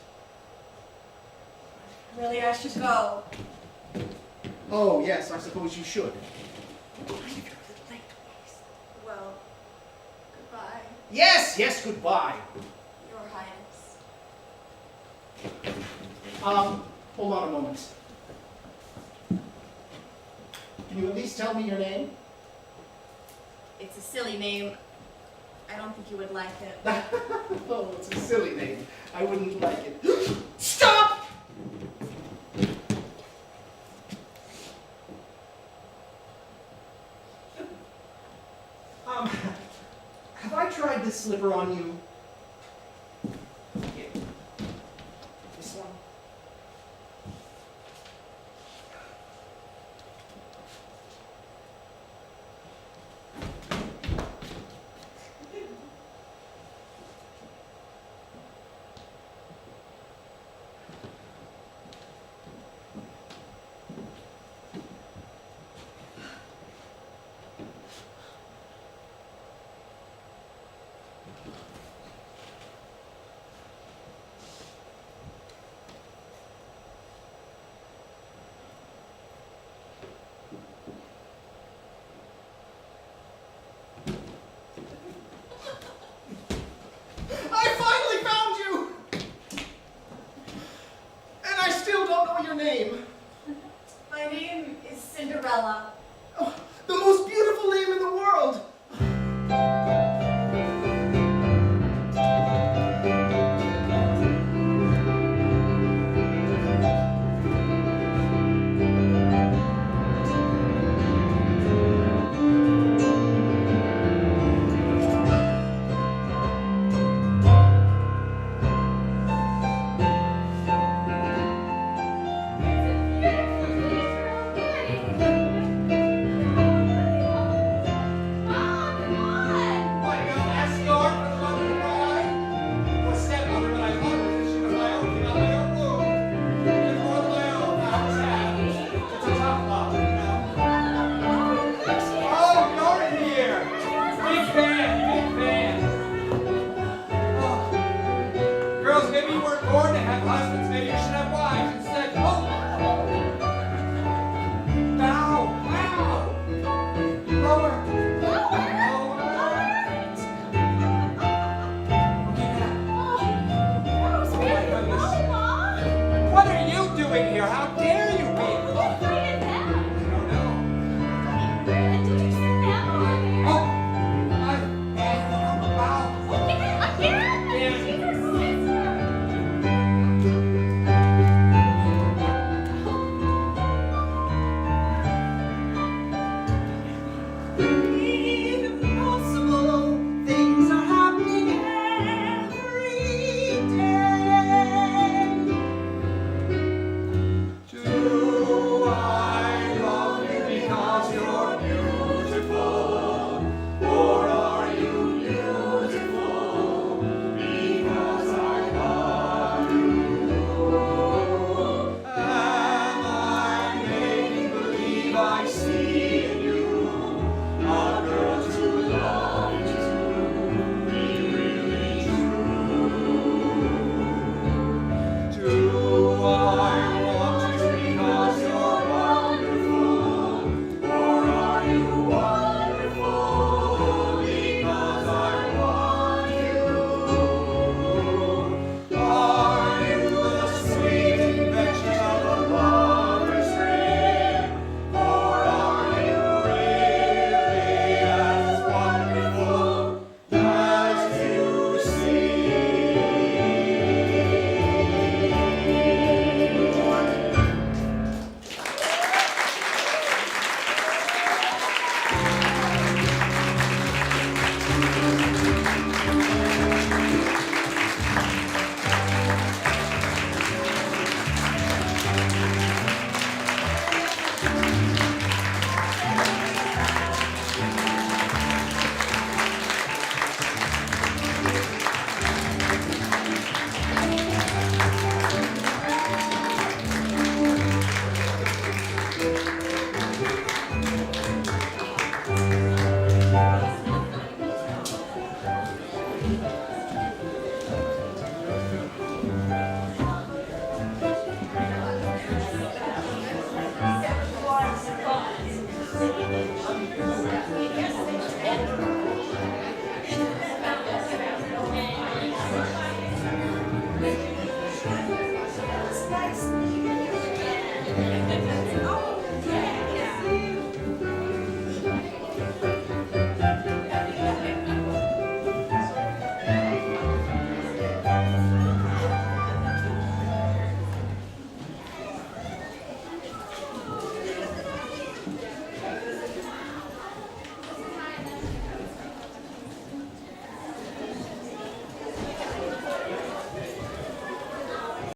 Really, I should go. Oh, yes, I suppose you should. Won't mind if you're a little late. Well, goodbye, Yes, goodbye. Your Highness. Hold on a moment. Can you at least tell me your name? It's a silly name. I don't think you would like it. Oh, it's a silly name. I wouldn't like it. Stop! Have I tried this slipper on you? Here. This one?